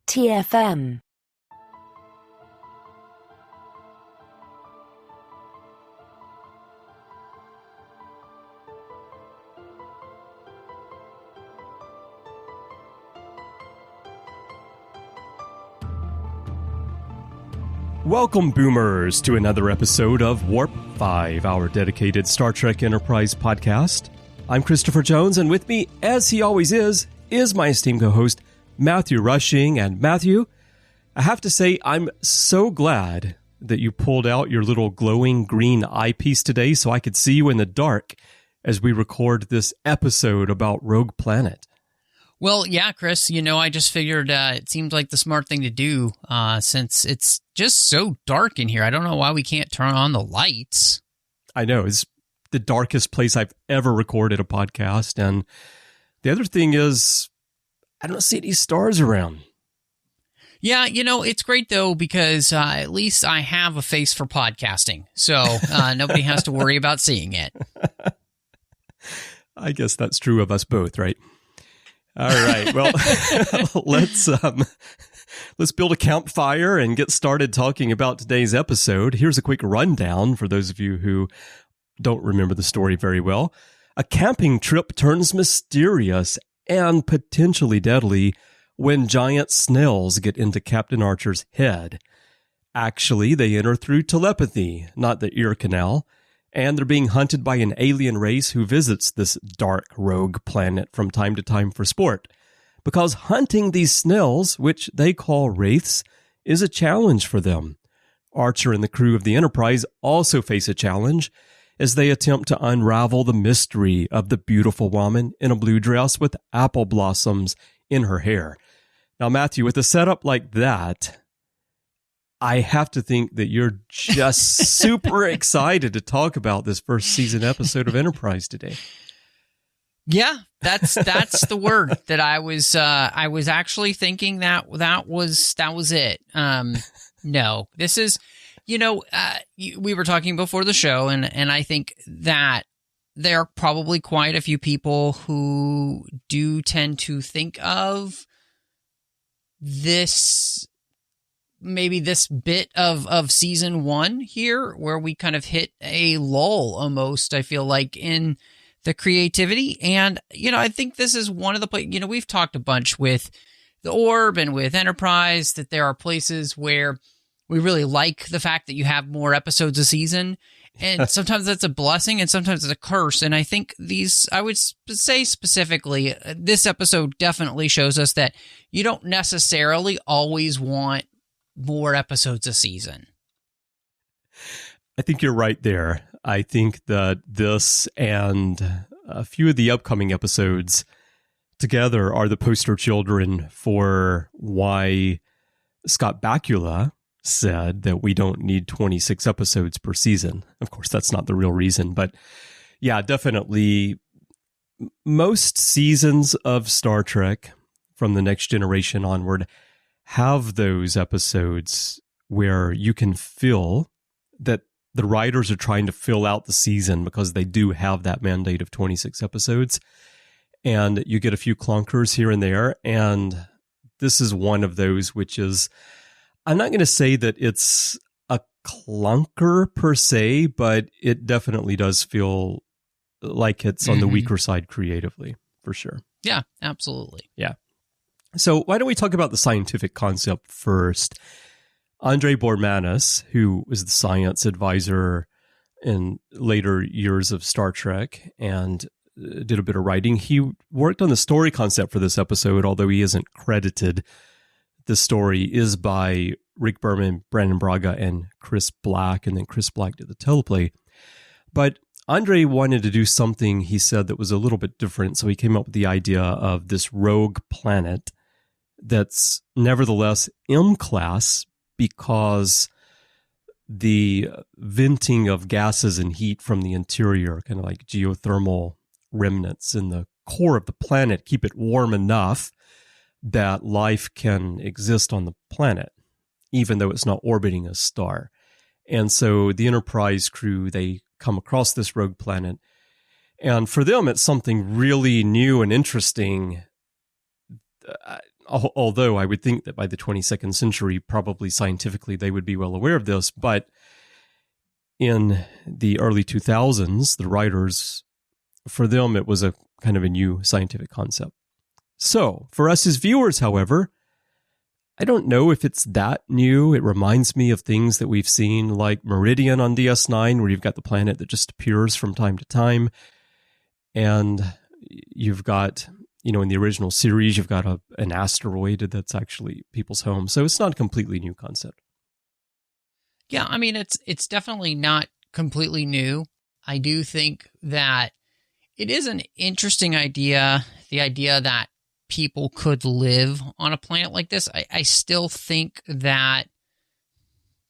TFM. Welcome, Boomers, to another episode of Warp 5, our dedicated Star Trek Enterprise podcast. I'm Christopher Jones, and with me, as he always is my esteemed co-host, Matthew Rushing. And Matthew, I have to say, I'm so glad that you pulled out your little glowing green eyepiece today so I could see you in the dark as we record this episode about Rogue Planet. Well, yeah, Chris, I just figured it seemed like the smart thing to do since it's just so dark in here. I don't know why we can't turn on the lights. I know. It's the darkest place I've ever recorded a podcast. And the other thing is, I don't see any stars around. Yeah, it's great, though, because at least I have a face for podcasting. So nobody has to worry about seeing it. I guess that's true of us both, right? All right. Well, let's build a campfire and get started talking about today's episode. Here's a quick rundown for those of you who don't remember the story very well. A camping trip turns mysterious and potentially deadly when giant snails get into Captain Archer's head. Actually, they enter through telepathy, not the ear canal. And they're being hunted by an alien race who visits this dark rogue planet from time to time for sport. Because hunting these snails, which they call wraiths, is a challenge for them. Archer and the crew of the Enterprise also face a challenge as they attempt to unravel the mystery of the beautiful woman in a blue dress with apple blossoms in her hair. Now, Matthew, with a setup like that, I have to think that you're just super excited to talk about this first season episode of Enterprise today. Yeah, that's the word that I was actually thinking that was it. No, this is, we were talking before the show, and I think that there are probably quite a few people who do tend to think of this. Maybe this bit of season one here where we kind of hit a lull almost, I feel like, in the creativity. And, I think this is one of the places, we've talked a bunch with the Orb and with Enterprise that there are places where we really like the fact that you have more episodes a season. And sometimes that's a blessing and sometimes it's a curse. And I think I would say specifically, this episode definitely shows us that you don't necessarily always want more episodes a season. I think you're right there. I think that this and a few of the upcoming episodes together are the poster children for why Scott Bakula said that we don't need 26 episodes per season. Of course, that's not the real reason, but yeah, definitely most seasons of Star Trek from the Next Generation onward have those episodes where you can feel that the writers are trying to fill out the season because they do have that mandate of 26 episodes. And you get a few clunkers here and there. And this is one of those, which is, I'm not going to say that it's a clunker per se, but it definitely does feel like it's on the weaker side creatively, for sure. Yeah, absolutely. Yeah. So why don't we talk about the scientific concept first? Andre Bormanis, who was the science advisor in later years of Star Trek and did a bit of writing, he worked on the story concept for this episode, although he isn't credited. The story is by Rick Berman, Brandon Braga, and Chris Black, and then Chris Black did the teleplay. But Andre wanted to do something, he said, that was a little bit different, so he came up with the idea of this rogue planet that's nevertheless M-class because the venting of gases and heat from the interior, kind of like geothermal remnants in the core of the planet, keep it warm enough that life can exist on the planet, even though it's not orbiting a star. And so the Enterprise crew, they come across this rogue planet, and for them, it's something really new and interesting. although I would think that by the 22nd century, probably scientifically, they would be well aware of this. But in the early 2000s, the writers, for them, it was a kind of a new scientific concept. So for us as viewers, however, I don't know if it's that new. It reminds me of things that we've seen like Meridian on DS9, where you've got the planet that just appears from time to time. And you've got, in the original series, you've got an asteroid that's actually people's home. So it's not a completely new concept. Yeah, I mean, it's definitely not completely new. I do think that it is an interesting idea, the idea that people could live on a planet like this. I still think that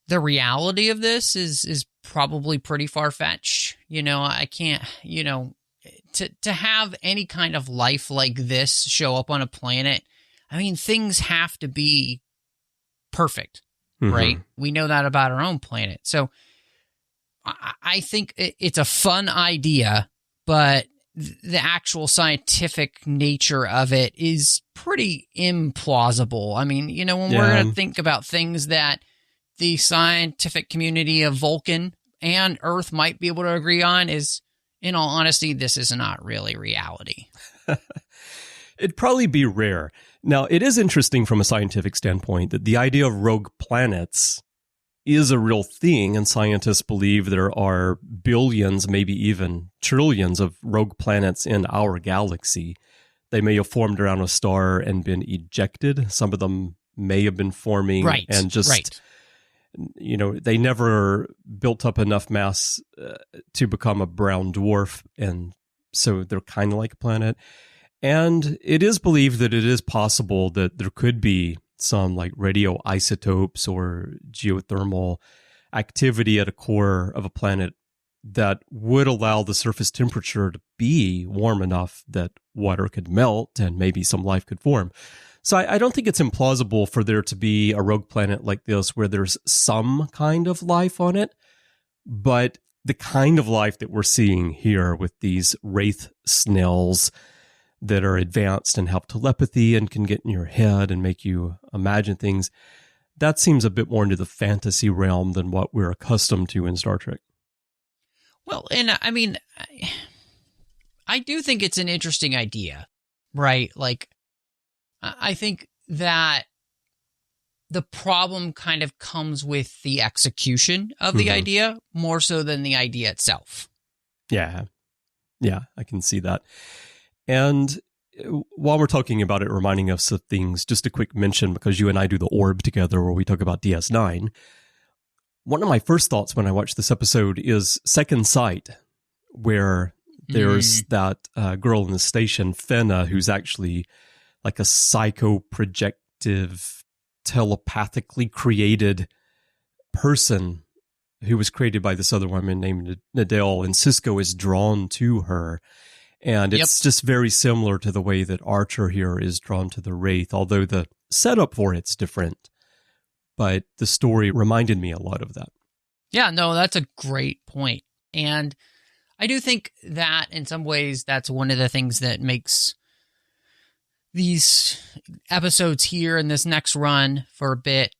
the reality of this is probably pretty far-fetched. I can't, to have any kind of life like this show up on a planet, I mean, things have to be perfect, right? We know that about our own planet. So I think it's a fun idea, but the actual scientific nature of it is pretty implausible. I mean, when we're going to think about things that the scientific community of Vulcan and Earth might be able to agree on is, in all honesty, this is not really reality. It'd probably be rare. Now, it is interesting from a scientific standpoint that the idea of rogue planets is a real thing, and scientists believe there are billions, maybe even trillions of rogue planets in our galaxy. They may have formed around a star and been ejected. Some of them may have been forming and just, they never built up enough mass to become a brown dwarf, and so they're kind of like a planet. And it is believed that it is possible that there could be some like radioisotopes or geothermal activity at a core of a planet that would allow the surface temperature to be warm enough that water could melt and maybe some life could form. So I don't think it's implausible for there to be a rogue planet like this where there's some kind of life on it, but the kind of life that we're seeing here with these wraith snails that are advanced and have telepathy and can get in your head and make you imagine things, that seems a bit more into the fantasy realm than what we're accustomed to in Star Trek. Well, and I mean, I do think it's an interesting idea, right? Like, I think that the problem kind of comes with the execution of the idea more so than the idea itself. Yeah, I can see that. And while we're talking about it, reminding us of things, just a quick mention, because you and I do the orb together where we talk about DS9. One of my first thoughts when I watched this episode is Second Sight, where there's that girl in the station, Fenna, who's actually like a psycho-projective, telepathically created person who was created by this other woman named Nadell, and Sisko is drawn to her. And it's just very similar to the way that Archer here is drawn to the Wraith, although the setup for it's different. But the story reminded me a lot of that. Yeah, no, that's a great point. And I do think that in some ways that's one of the things that makes these episodes here in this next run for a bit,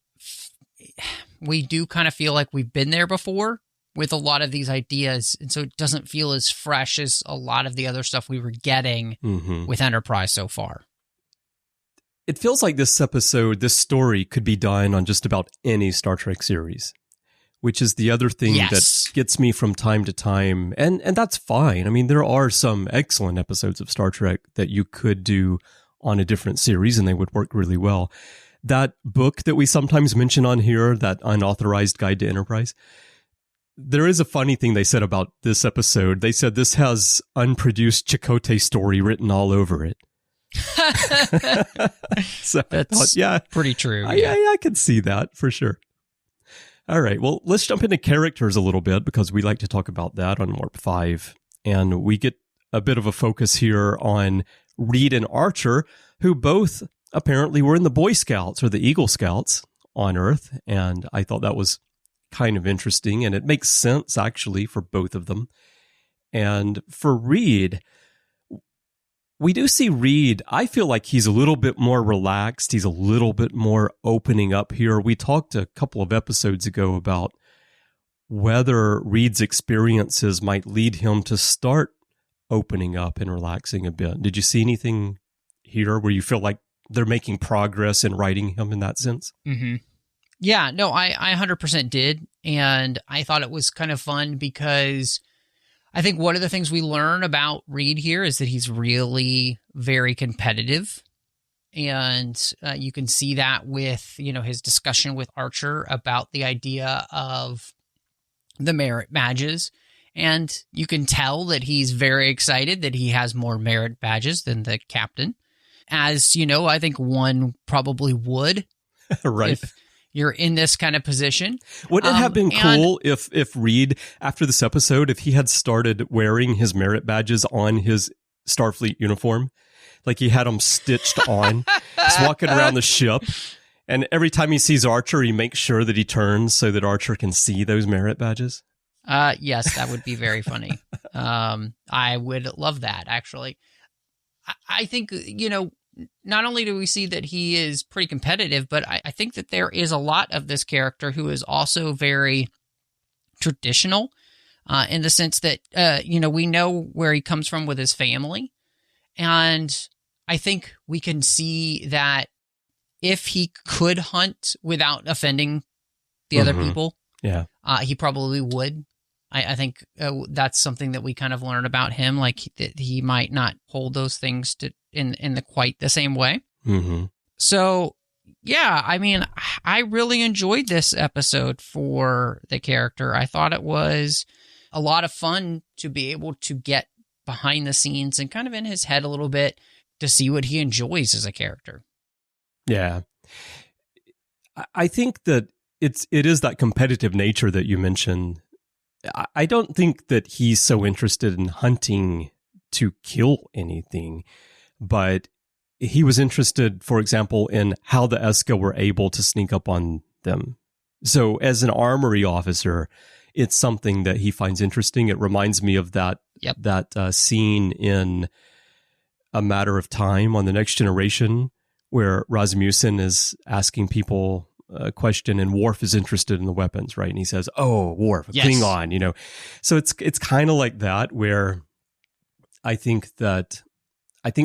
we do kind of feel like we've been there before with a lot of these ideas, and so it doesn't feel as fresh as a lot of the other stuff we were getting with Enterprise so far. It feels like this episode, this story could be done on just about any Star Trek series, which is the other thing that gets me from time to time, and that's fine. I mean, there are some excellent episodes of Star Trek that you could do on a different series, and they would work really well. That book that we sometimes mention on here, that Unauthorized Guide to Enterprise, there is a funny thing they said about this episode. They said this has unproduced Chakotay story written all over it. So that's pretty true. I could see that for sure. All right, well, let's jump into characters a little bit because we like to talk about that on Warp 5. And we get a bit of a focus here on Reed and Archer, who both apparently were in the Boy Scouts or the Eagle Scouts on Earth. And I thought that was kind of interesting, and it makes sense actually for both of them. And for Reed, we do see Reed. I feel like he's a little bit more relaxed. He's a little bit more opening up here. We talked a couple of episodes ago about whether Reed's experiences might lead him to start opening up and relaxing a bit. Did you see anything here where you feel like they're making progress in writing him in that sense? Mm-hmm. Yeah, no, I 100% did. And I thought it was kind of fun because I think one of the things we learn about Reed here is that he's really very competitive. And you can see that with, his discussion with Archer about the idea of the merit badges. And you can tell that he's very excited that he has more merit badges than the captain. As, I think one probably would. Right. If you're in this kind of position. Wouldn't it have been cool if Reed, after this episode, if he had started wearing his merit badges on his Starfleet uniform? Like he had them stitched on. He's walking around the ship. And every time he sees Archer, he makes sure that he turns so that Archer can see those merit badges. Yes, that would be very funny. I would love that, actually. I think, not only do we see that he is pretty competitive, but I think that there is a lot of this character who is also very traditional in the sense that, we know where he comes from with his family. And I think we can see that if he could hunt without offending the other people, he probably would. I think that's something that we kind of learn about him, like that he might not hold those things in the quite the same way. Mm-hmm. So, yeah, I mean, I really enjoyed this episode for the character. I thought it was a lot of fun to be able to get behind the scenes and kind of in his head a little bit to see what he enjoys as a character. Yeah. I think that it is that competitive nature that you mentioned. I don't think that he's so interested in hunting to kill anything, but he was interested, for example, in how the Eska were able to sneak up on them. So as an armory officer, it's something that he finds interesting. It reminds me of that scene in A Matter of Time on The Next Generation, where Rasmussen is asking people a question and Worf is interested in the weapons, right? And he says, "Oh, Worf, a Klingon," So it's kind of like that, where I think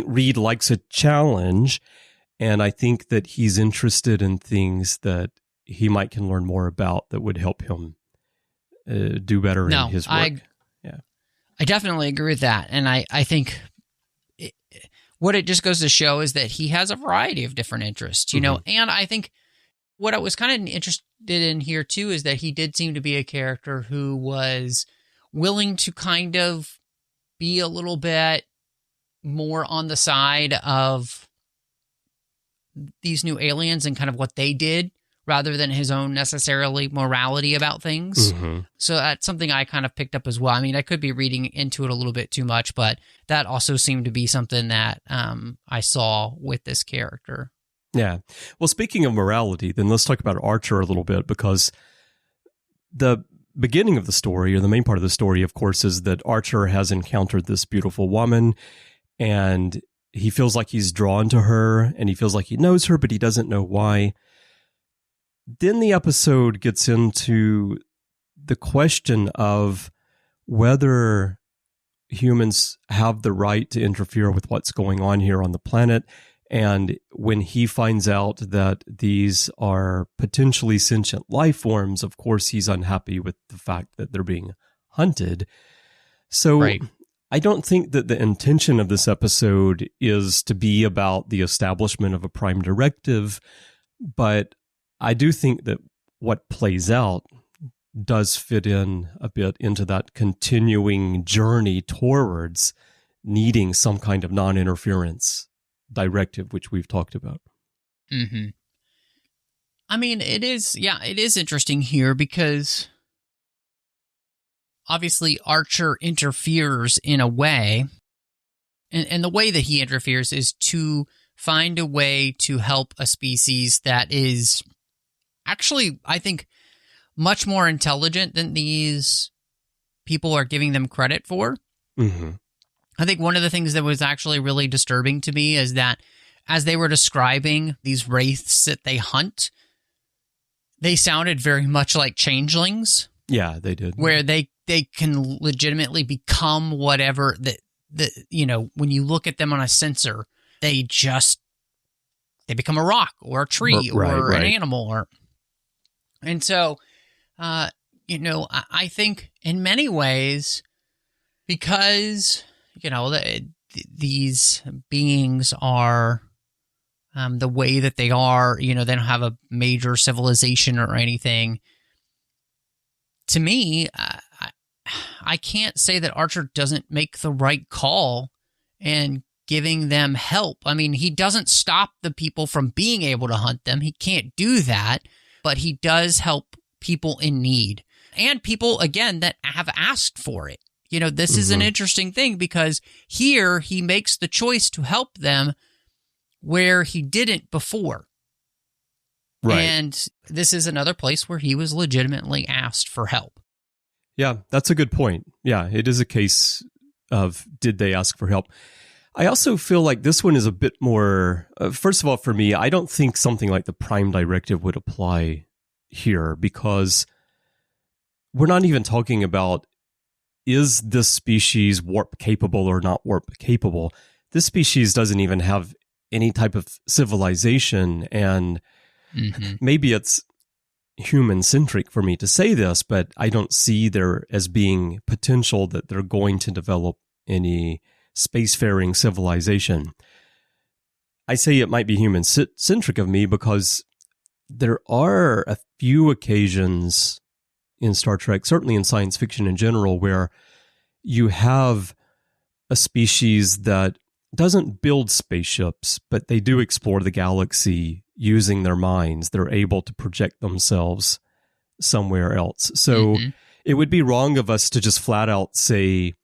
Reed likes a challenge, and I think that he's interested in things that he might can learn more about that would help him do better in his work. I definitely agree with that, and I think what it just goes to show is that he has a variety of different interests, and I think what I was kind of interested in here too is that he did seem to be a character who was willing to kind of be a little bit more on the side of these new aliens and kind of what they did rather than his own necessarily morality about things. Mm-hmm. So that's something I kind of picked up as well. I mean, I could be reading into it a little bit too much, but that also seemed to be something that I saw with this character. Yeah. Well, speaking of morality, then let's talk about Archer a little bit, because the beginning of the story, or the main part of the story, of course, is that Archer has encountered this beautiful woman and he feels like he's drawn to her and he feels like he knows her, but he doesn't know why. Then the episode gets into the question of whether humans have the right to interfere with what's going on here on the planet. And when he finds out that these are potentially sentient life forms, of course, he's unhappy with the fact that they're being hunted. So right. I don't think that the intention of this episode is to be about the establishment of a prime directive, but I do think that what plays out does fit in a bit into that continuing journey towards needing some kind of non-interference directive, which we've talked about. Mm-hmm. I mean, it is interesting here because obviously Archer interferes in a way, and the way that he interferes is to find a way to help a species that is actually, I think, much more intelligent than these people are giving them credit for. Mm-hmm. I think one of the things that was actually really disturbing to me is that as they were describing these wraiths that they hunt, they sounded very much like changelings. Yeah, they did. Where they can legitimately become whatever that when you look at them on a sensor, they become a rock or a tree or an animal and so I think in many ways, because these beings are the way that they are, they don't have a major civilization or anything. To me, I can't say that Archer doesn't make the right call and giving them help. I mean, he doesn't stop the people from being able to hunt them. He can't do that, but he does help people in need and people, again, that have asked for it. This is an interesting thing because here he makes the choice to help them where he didn't before. Right. And this is another place where he was legitimately asked for help. Yeah, that's a good point. Yeah, it is a case of did they ask for help? I also feel like this one is a bit more, first of all, for me, I don't think something like the Prime Directive would apply here because we're not even talking about is this species warp capable or not warp capable. This species doesn't even have any type of civilization, and maybe it's human-centric for me to say this, but I don't see there as being potential that they're going to develop any spacefaring civilization. I say it might be human-centric of me because there are a few occasions in Star Trek, certainly in science fiction in general, where you have a species that doesn't build spaceships, but they do explore the galaxy using their minds. They're able to project themselves somewhere else. So it would be wrong of us to just flat out say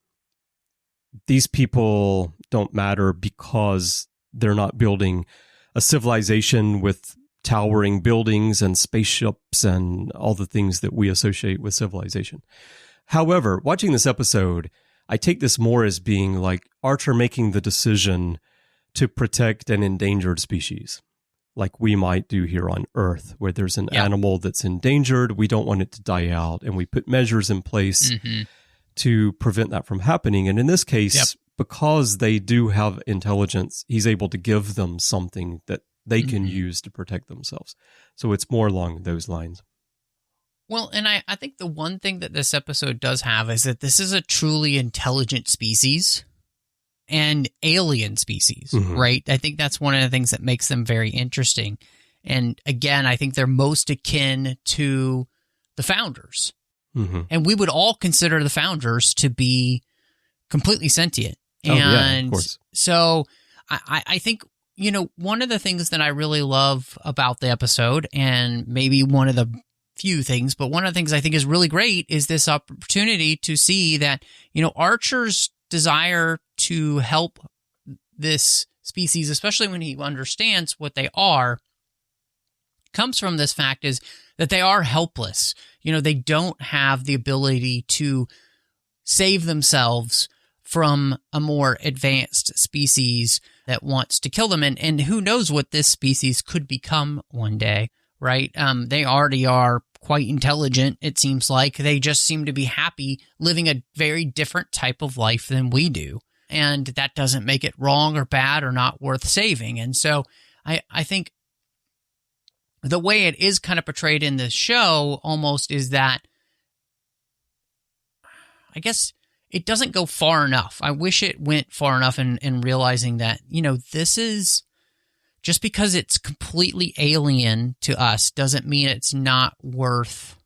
these people don't matter because they're not building a civilization with towering buildings and spaceships and all the things that we associate with civilization. However, watching this episode, I take this more as being like Archer making the decision to protect an endangered species, like we might do here on Earth, where there's an animal that's endangered. We don't want it to die out, and we put measures in place to prevent that from happening. And in this case, because they do have intelligence, he's able to give them something that they can use to protect themselves. So it's more along those lines. Well, and I think the one thing that this episode does have is that this is a truly intelligent species and alien species, right? I think that's one of the things that makes them very interesting. And again, I think they're most akin to the Founders. And we would all consider the Founders to be completely sentient. And of course. So I think, one of the things that I really love about the episode, and maybe one of the few things, but one of the things I think is really great is this opportunity to see that, Archer's desire to help this species, especially when he understands what they are, comes from this fact is that they are helpless. They don't have the ability to save themselves from a more advanced species that wants to kill them. And who knows what this species could become one day, right? They already are quite intelligent, it seems like. They just seem to be happy living a very different type of life than we do. And that doesn't make it wrong or bad or not worth saving. And so I think the way it is kind of portrayed in this show almost is that, I guess, it doesn't go far enough. I wish it went far enough in realizing that, this is, just because it's completely alien to us doesn't mean it's not worth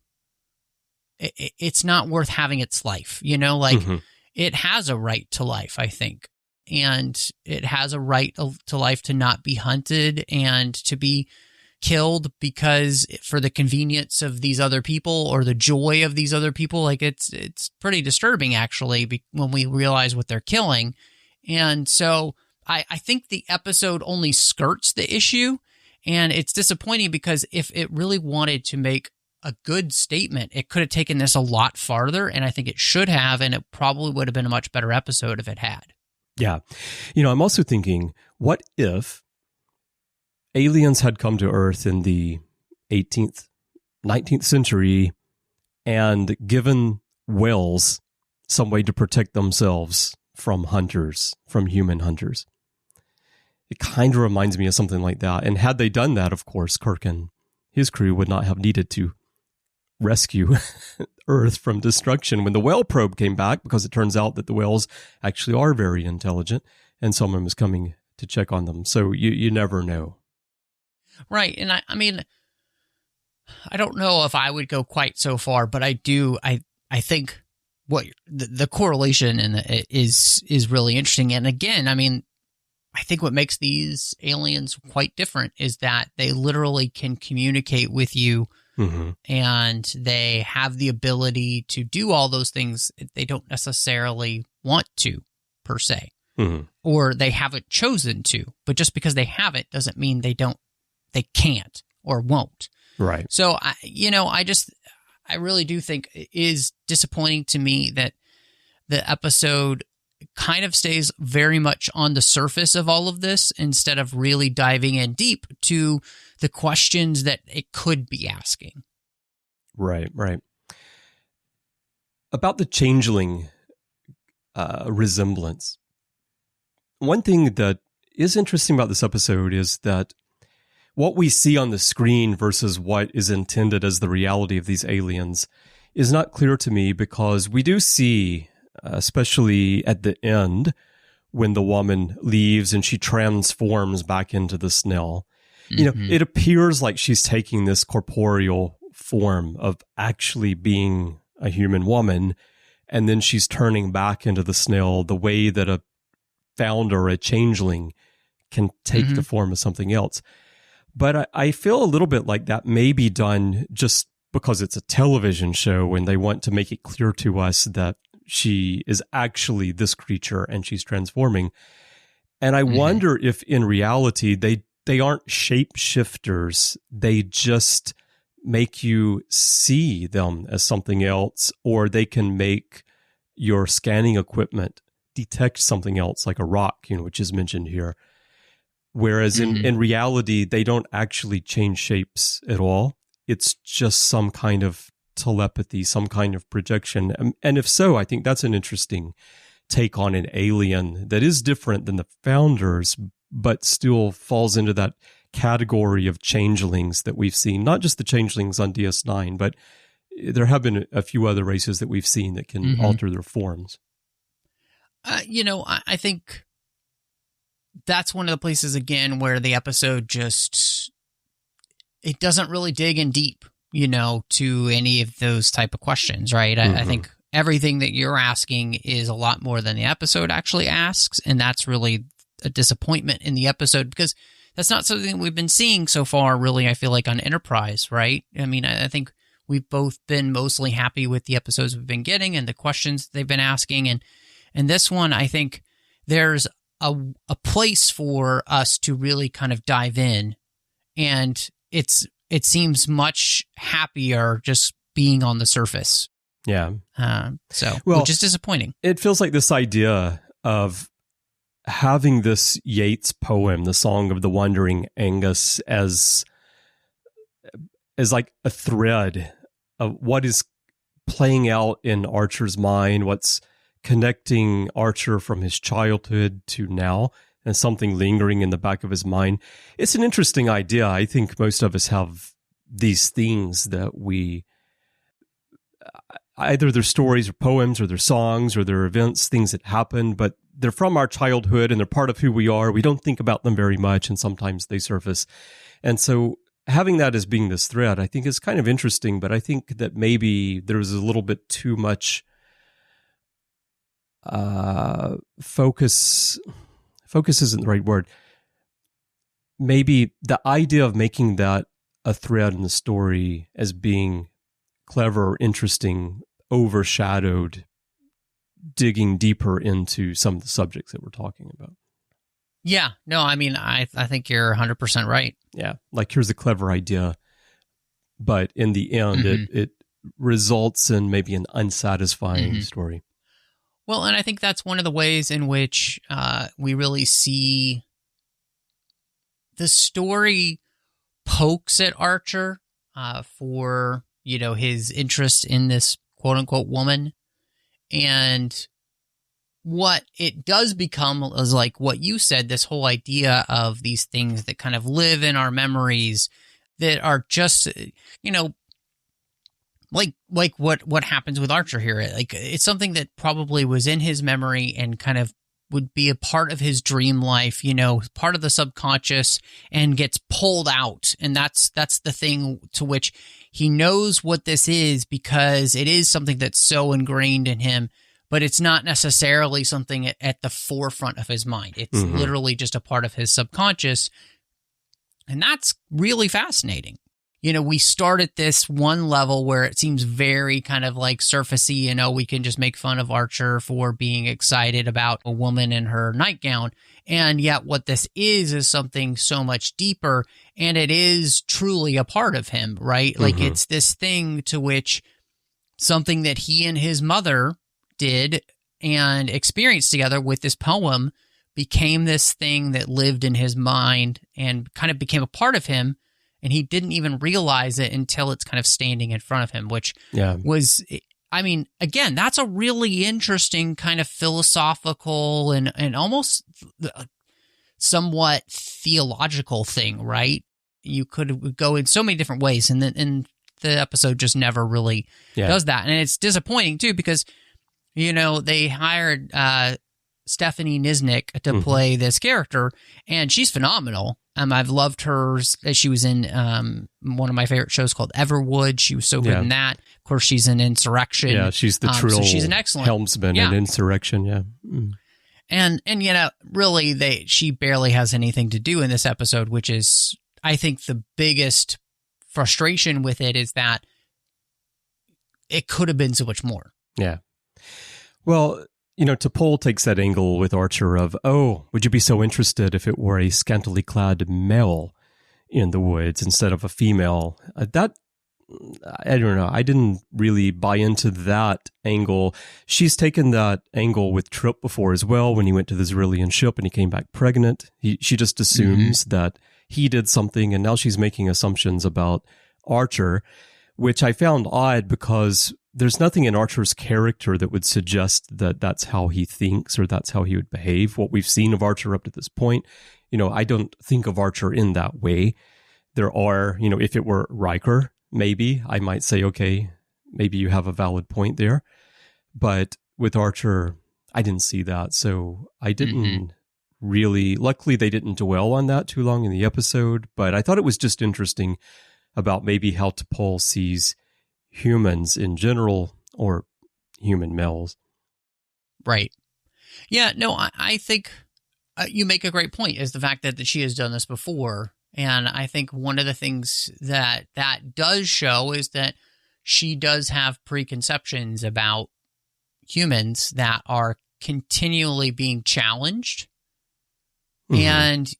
having its life. It has a right to life, I think. And it has a right to life to not be hunted and to be killed because for the convenience of these other people or the joy of these other people. Like it's pretty disturbing actually when we realize what they're killing. And so I think the episode only skirts the issue, and it's disappointing because if it really wanted to make a good statement, it could have taken this a lot farther, and I think it should have, and it probably would have been a much better episode if it had. Yeah. I'm also thinking, what if aliens had come to Earth in the 18th, 19th century and given whales some way to protect themselves from hunters, from human hunters? It kind of reminds me of something like that. And had they done that, of course, Kirk and his crew would not have needed to rescue Earth from destruction when the whale probe came back, because it turns out that the whales actually are very intelligent and someone was coming to check on them. So you never know. Right. And I mean, I don't know if I would go quite so far, but I do. I think what the correlation in is really interesting. And again, I mean, I think what makes these aliens quite different is that they literally can communicate with you, and they have the ability to do all those things they don't necessarily want to, per se, or they haven't chosen to. But just because they haven't doesn't mean they can't or won't. Right. So I really do think it is disappointing to me that the episode kind of stays very much on the surface of all of this instead of really diving in deep to the questions that it could be asking. Right. About the changeling resemblance, one thing that is interesting about this episode is that what we see on the screen versus what is intended as the reality of these aliens is not clear to me, because we do see, especially at the end, when the woman leaves and she transforms back into the snail, it appears like she's taking this corporeal form of actually being a human woman, and then she's turning back into the snail the way that a founder, a changeling, can take the form of something else. But I feel a little bit like that may be done just because it's a television show and they want to make it clear to us that she is actually this creature and she's transforming. And I wonder if in reality they aren't shapeshifters. They just make you see them as something else, or they can make your scanning equipment detect something else, like a rock, which is mentioned here. Whereas in reality, they don't actually change shapes at all. It's just some kind of telepathy, some kind of projection. And if so, I think that's an interesting take on an alien that is different than the founders, but still falls into that category of changelings that we've seen. Not just the changelings on DS9, but there have been a few other races that we've seen that can alter their forms. I think that's one of the places, again, where the episode it doesn't really dig in deep, to any of those type of questions, right? I think everything that you're asking is a lot more than the episode actually asks, and that's really a disappointment in the episode, because that's not something we've been seeing so far, really, I feel like, on Enterprise, right? I mean, I think we've both been mostly happy with the episodes we've been getting and the questions they've been asking, and this one, I think there's a place for us to really kind of dive in, and it seems much happier just being on the surface. Yeah. Which is disappointing. It feels like this idea of having this Yeats poem, the Song of the Wandering Angus, as like a thread of what is playing out in Archer's mind, what's connecting Archer from his childhood to now, and something lingering in the back of his mind. It's an interesting idea. I think most of us have these things that we, either they're stories or poems or they're songs or they're events, things that happen, but they're from our childhood and they're part of who we are. We don't think about them very much, and sometimes they surface. And so having that as being this thread, I think is kind of interesting, but I think that maybe there was a little bit too much focus isn't the right word. Maybe the idea of making that a thread in the story as being clever or interesting overshadowed digging deeper into some of the subjects that we're talking about. Yeah, no, I mean, I think you're 100% right. Yeah, like here's a clever idea, but in the end, it results in maybe an unsatisfying story. Well, and I think that's one of the ways in which we really see the story pokes at Archer for, his interest in this quote-unquote woman. And what it does become is like what you said, this whole idea of these things that kind of live in our memories that are just, like what happens with Archer here. Like, it's something that probably was in his memory and kind of would be a part of his dream life, part of the subconscious, and gets pulled out. And that's the thing to which he knows what this is, because it is something that's so ingrained in him, but it's not necessarily something at the forefront of his mind. It's literally just a part of his subconscious. And that's really fascinating. We start at this one level where it seems very kind of like surfacey, we can just make fun of Archer for being excited about a woman in her nightgown. And yet what this is something so much deeper, and it is truly a part of him, right? Like, it's this thing to which something that he and his mother did and experienced together with this poem became this thing that lived in his mind and kind of became a part of him. And he didn't even realize it until it's kind of standing in front of him, which was, again, that's a really interesting kind of philosophical and almost somewhat theological thing, right? You could go in so many different ways, and the episode just never really does that. And it's disappointing, too, because, they hired Stephanie Nisnik to play this character, and she's phenomenal. I've loved her. She was in one of my favorite shows called Everwood. She was so good in that. Of course, she's in Insurrection. Yeah, she's the Trill, so she's an excellent helmsman in Insurrection, And really, she barely has anything to do in this episode, which is, I think, the biggest frustration with it is that it could have been so much more. Yeah. Well, T'Pol takes that angle with Archer of, would you be so interested if it were a scantily clad male in the woods instead of a female? I don't know. I didn't really buy into that angle. She's taken that angle with Trip before as well, when he went to the Zerillian ship and he came back pregnant. She just assumes that he did something, and now she's making assumptions about Archer, which I found odd because there's nothing in Archer's character that would suggest that that's how he thinks or that's how he would behave. What we've seen of Archer up to this point, I don't think of Archer in that way. There are, if it were Riker, maybe I might say, okay, maybe you have a valid point there. But with Archer, I didn't see that. So I didn't really, luckily they didn't dwell on that too long in the episode, but I thought it was just interesting about maybe how T'Pol sees humans in general, or human males. Right. Yeah, no, I think you make a great point, is the fact that she has done this before. And I think one of the things that does show is that she does have preconceptions about humans that are continually being challenged. And,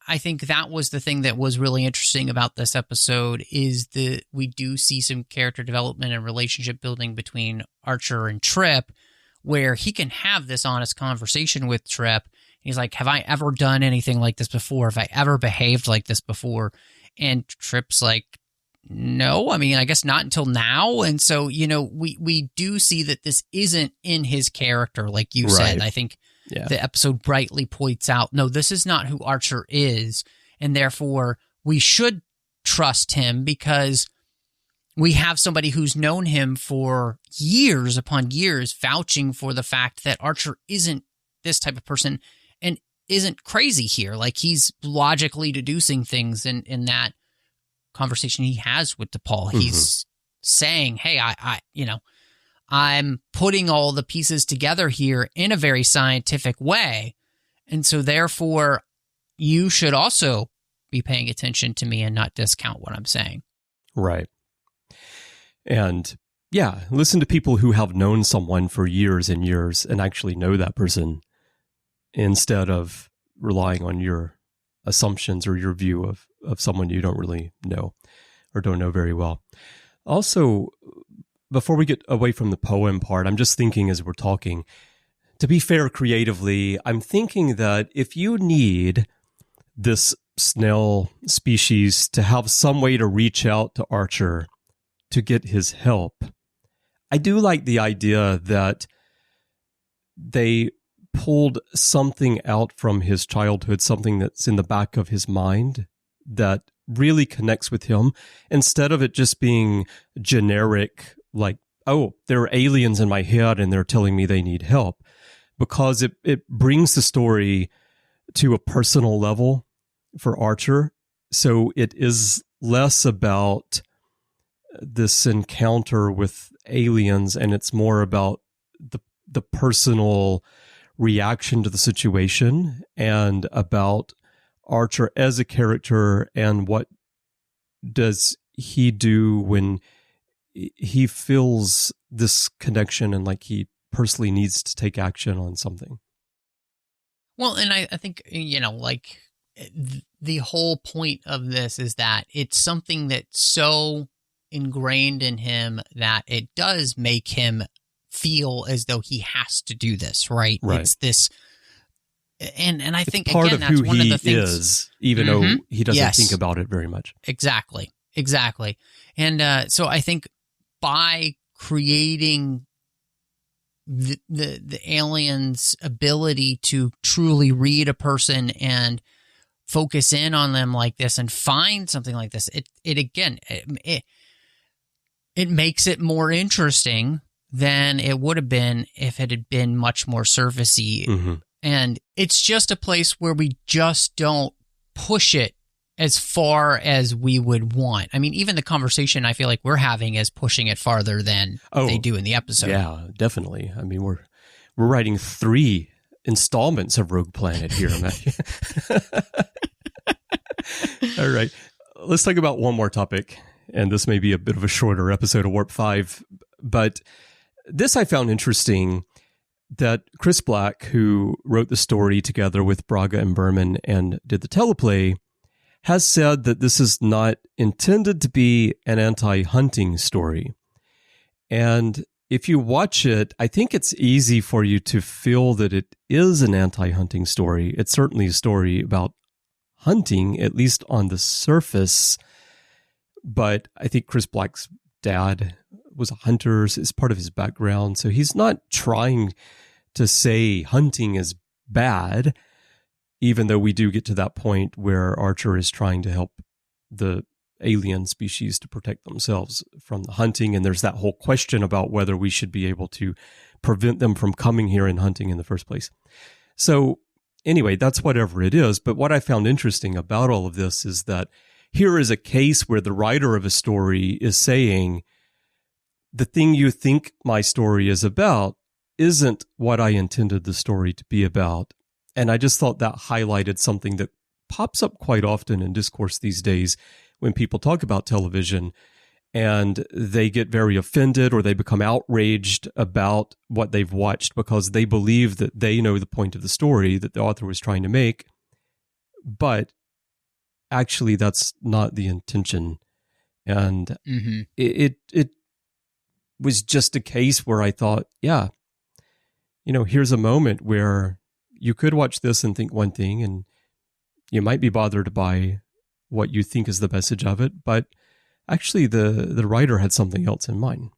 I think that was the thing that was really interesting about this episode, is that we do see some character development and relationship building between Archer and Trip, where he can have this honest conversation with Trip. He's like, have I ever done anything like this before? Have I ever behaved like this before? And Trip's like, no, I guess not until now. And so, we do see that this isn't in his character, like you said. I think the episode brightly points out, no, this is not who Archer is, and therefore we should trust him because we have somebody who's known him for years upon years vouching for the fact that Archer isn't this type of person and isn't crazy here. Like, he's logically deducing things in that conversation he has with T'Pol. He's saying, hey, I'm putting all the pieces together here in a very scientific way. And so therefore, you should also be paying attention to me and not discount what I'm saying. Right. And listen to people who have known someone for years and years and actually know that person, instead of relying on your assumptions or your view of someone you don't really know or don't know very well. Also, before we get away from the poem part, I'm just thinking as we're talking, to be fair creatively, I'm thinking that if you need this snail species to have some way to reach out to Archer to get his help, I do like the idea that they pulled something out from his childhood, something that's in the back of his mind that really connects with him, instead of it just being generic, like, oh, there are aliens in my head and they're telling me they need help, because it brings the story to a personal level for Archer. So it is less about this encounter with aliens, and it's more about the personal reaction to the situation and about Archer as a character and what does he do when he feels this connection and like he personally needs to take action on something. Well, and I think, like the whole point of this is that it's something that's so ingrained in him that it does make him feel as though he has to do this, right? It's this, and I think, part again, of that's who one of he the things, is, even though he doesn't think about it very much. Exactly. And so I think by creating the alien's ability to truly read a person and focus in on them like this and find something like this, it makes it more interesting than it would have been if it had been much more surfacey. Mm-hmm. And it's just a place where we just don't push it as far as we would want. I mean, even the conversation I feel like we're having is pushing it farther than they do in the episode. Yeah, definitely. I mean, we're writing 3 installments of Rogue Planet here, Matthew. All right. Let's talk about one more topic. And this may be a bit of a shorter episode of Warp 5, but this I found interesting, that Chris Black, who wrote the story together with Braga and Berman and did the teleplay, has said that this is not intended to be an anti-hunting story. And if you watch it, I think it's easy for you to feel that it is an anti-hunting story. It's certainly a story about hunting, at least on the surface. But I think Chris Black's dad was a hunter, is part of his background. So he's not trying to say hunting is bad, even though we do get to that point where Archer is trying to help the alien species to protect themselves from the hunting. And there's that whole question about whether we should be able to prevent them from coming here and hunting in the first place. So anyway, that's whatever it is. But what I found interesting about all of this is that here is a case where the writer of a story is saying, the thing you think my story is about isn't what I intended the story to be about. And I just thought that highlighted something that pops up quite often in discourse these days when people talk about television and they get very offended or they become outraged about what they've watched because they believe that they know the point of the story that the author was trying to make. But actually, that's not the intention. And it was just a case where I thought, yeah, here's a moment where you could watch this and think one thing, and you might be bothered by what you think is the message of it, but actually the writer had something else in mind.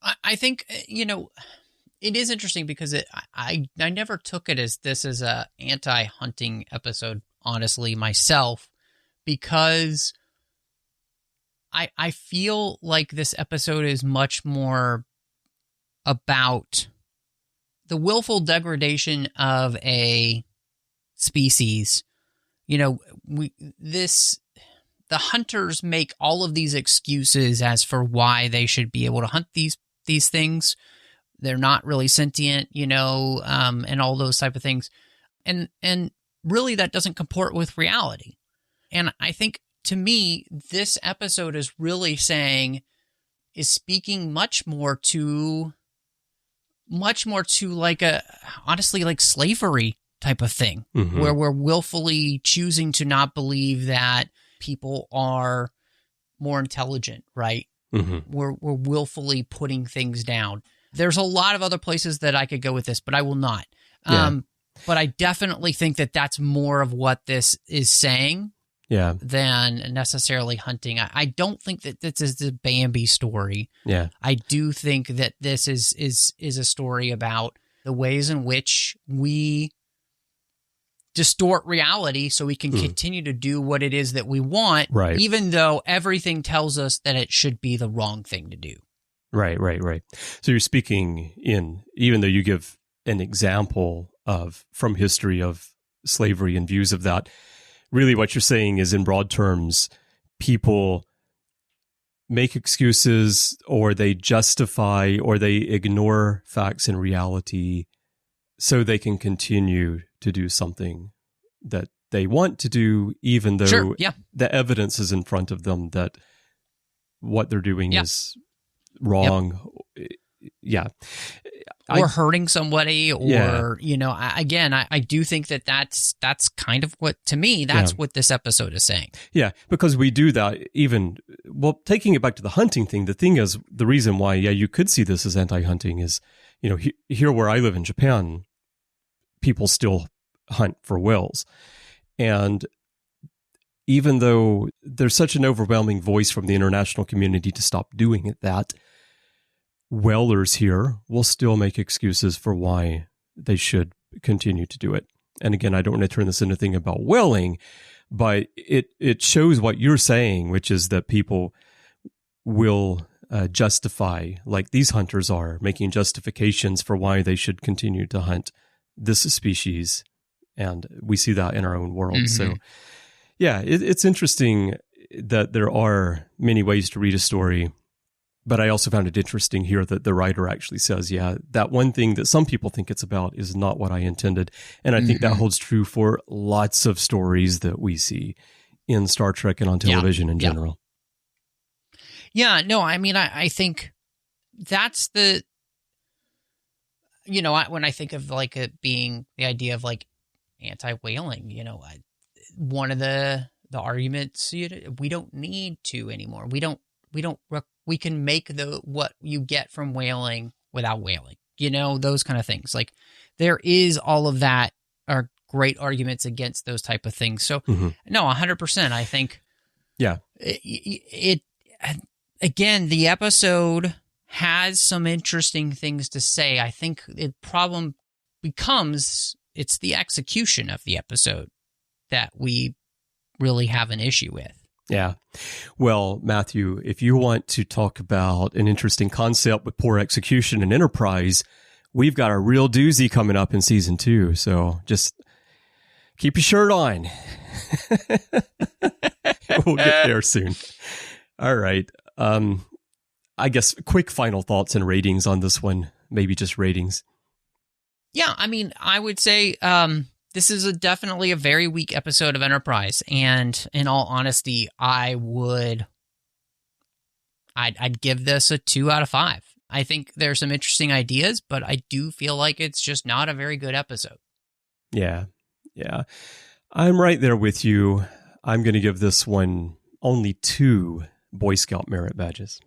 I think, it is interesting because I never took it as this is a anti-hunting episode, honestly, myself, because I feel like this episode is much more about the willful degradation of a species. The hunters make all of these excuses as for why they should be able to hunt these things. They're not really sentient, and all those type of things. And really that doesn't comport with reality. And I think, to me, this episode is really speaking much more to like honestly, like slavery type of thing, where we're willfully choosing to not believe that people are more intelligent, right? We're willfully putting things down. There's a lot of other places that I could go with this, but I will not. Yeah. But I definitely think that that's more of what this is saying than necessarily hunting. I don't think that this is the Bambi story. Yeah. I do think that this is a story about the ways in which we distort reality so we can continue to do what it is that we want, even though everything tells us that it should be the wrong thing to do. Right. So you're speaking even though you give an example from history of slavery and views of that, really what you're saying is, in broad terms, people make excuses or they justify or they ignore facts and reality so they can continue to do something that they want to do, even though the evidence is in front of them that what they're doing is wrong. Or hurting somebody, or, I do think that that's kind of what, to me, that's what this episode is saying. Yeah, because we do that taking it back to the hunting thing, the thing is, the reason why, you could see this as anti-hunting is, here where I live in Japan, people still hunt for whales. And even though there's such an overwhelming voice from the international community to stop doing that, whalers here will still make excuses for why they should continue to do it. And again, I don't want to turn this into a thing about whaling, but it shows what you're saying, which is that people will justify, like these hunters are, making justifications for why they should continue to hunt this species. And we see that in our own world. So, it's interesting that there are many ways to read a story. But I also found it interesting here that the writer actually says, that one thing that some people think it's about is not what I intended. And I think that holds true for lots of stories that we see in Star Trek and on television in general. Yeah, no, I mean, I think that's the, when I think of like it being the idea of like anti-whaling, one of the arguments, we don't need to anymore. We can make what you get from whaling without whaling, those kind of things. Like there is all of that are great arguments against those type of things. So no, 100%. I think, it again, the episode has some interesting things to say. I think the problem becomes it's the execution of the episode that we really have an issue with. Yeah. Well, Matthew, if you want to talk about an interesting concept with poor execution and Enterprise, we've got a real doozy coming up in season 2. So just keep your shirt on. We'll get there soon. All right. I guess quick final thoughts and ratings on this one. Maybe just ratings. Yeah. I mean, I would say, this is definitely a very weak episode of Enterprise, and in all honesty, I'd give this a 2 out of 5. I think there's some interesting ideas, but I do feel like it's just not a very good episode. Yeah. I'm right there with you. I'm going to give this one only 2 Boy Scout merit badges.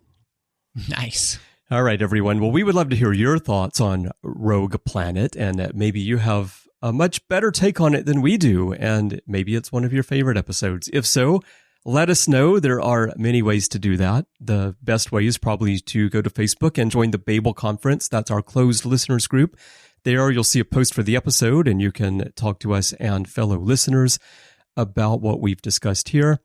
Nice. All right, everyone. Well, we would love to hear your thoughts on Rogue Planet, and maybe you have a much better take on it than we do, and maybe it's one of your favorite episodes. If so, let us know. There are many ways to do that. The best way is probably to go to Facebook and join the Babel Conference. That's our closed listeners group. There you'll see a post for the episode, and you can talk to us and fellow listeners about what we've discussed here.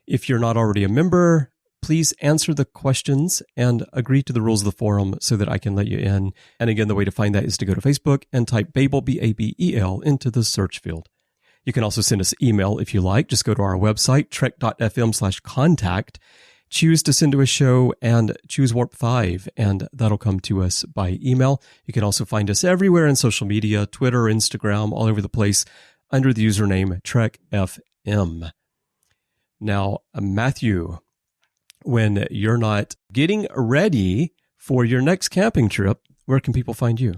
If you're not already a member, please answer the questions and agree to the rules of the forum so that I can let you in. And again, the way to find that is to go to Facebook and type Babel, B-A-B-E-L, into the search field. You can also send us email if you like. Just go to our website, trek.fm/contact, choose to send to a show, and choose Warp 5, and that'll come to us by email. You can also find us everywhere in social media, Twitter, Instagram, all over the place, under the username TrekFM. Now, Matthew, when you're not getting ready for your next camping trip, where can people find you?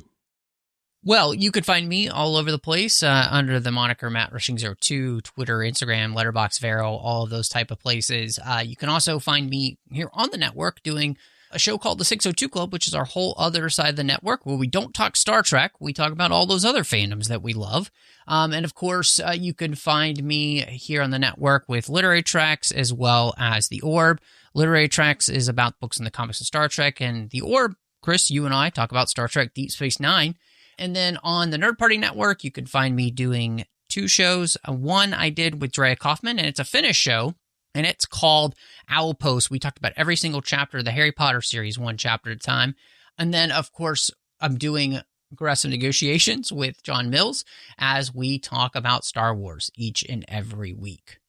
Well, you could find me all over the place under the moniker Matt Rushing02, Twitter, Instagram, Letterboxd, Vero, all of those type of places. You can also find me here on the network doing a show called The 602 Club, which is our whole other side of the network, where we don't talk Star Trek. We talk about all those other fandoms that we love. And of course, you can find me here on the network with Literary Tracks as well as The Orb. Literary Tracks is about books in the comics of Star Trek, and The Orb, Chris, you and I talk about Star Trek Deep Space Nine. And then on the Nerd Party Network, you can find me doing 2 shows. One I did with Drea Kaufman, and it's a Finnish show, and it's called Owl Post. We talked about every single chapter of the Harry Potter series, one chapter at a time. And then, of course, I'm doing Aggressive Negotiations with John Mills as we talk about Star Wars each and every week.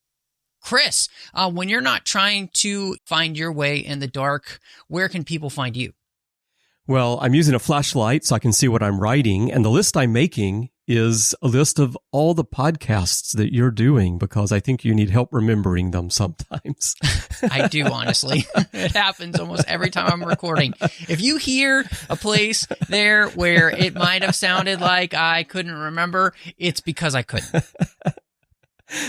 Chris, when you're not trying to find your way in the dark, where can people find you? Well, I'm using a flashlight so I can see what I'm writing, and the list I'm making is a list of all the podcasts that you're doing, because I think you need help remembering them sometimes. I do, honestly. It happens almost every time I'm recording. If you hear a place there where it might have sounded like I couldn't remember, it's because I couldn't.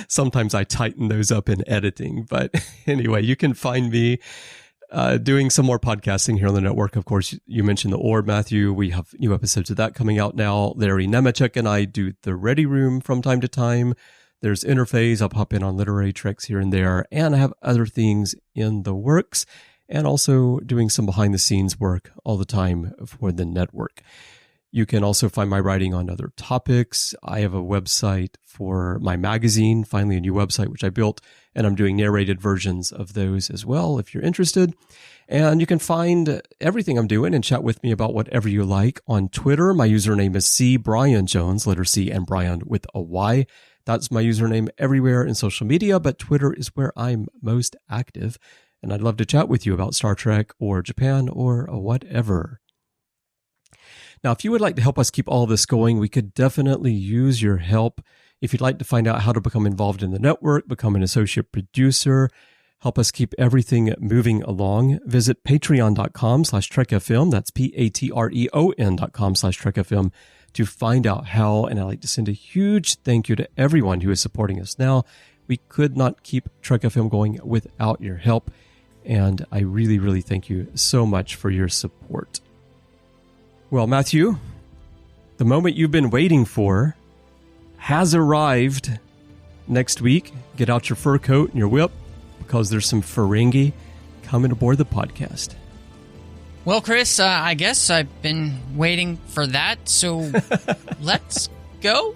Sometimes I tighten those up in editing, but anyway, you can find me doing some more podcasting here on the network. Of course, you mentioned The Orb, Matthew. We have new episodes of that coming out now. Larry Nemechek and I do The Ready Room from time to time. There's Interphase. I'll pop in on Literary Treks here and there. And I have other things in the works, and also doing some behind-the-scenes work all the time for the network. You can also find my writing on other topics. I have a website for my magazine, finally a new website, which I built, and I'm doing narrated versions of those as well, if you're interested. And you can find everything I'm doing and chat with me about whatever you like on Twitter. My username is CBryanJones, letter C and Bryan with a Y. That's my username everywhere in social media, but Twitter is where I'm most active. And I'd love to chat with you about Star Trek or Japan or whatever. Now, if you would like to help us keep all of this going, we could definitely use your help. If you'd like to find out how to become involved in the network, become an associate producer, help us keep everything moving along, visit patreon.com/trekfm. That's patreon.com/trekfm to find out how. And I'd like to send a huge thank you to everyone who is supporting us now. We could not keep Trek FM going without your help. And I really, really thank you so much for your support. Well, Matthew, the moment you've been waiting for has arrived. Next week, get out your fur coat and your whip, because there's some Ferengi coming aboard the podcast. Well, Chris, I guess I've been waiting for that, so let's go.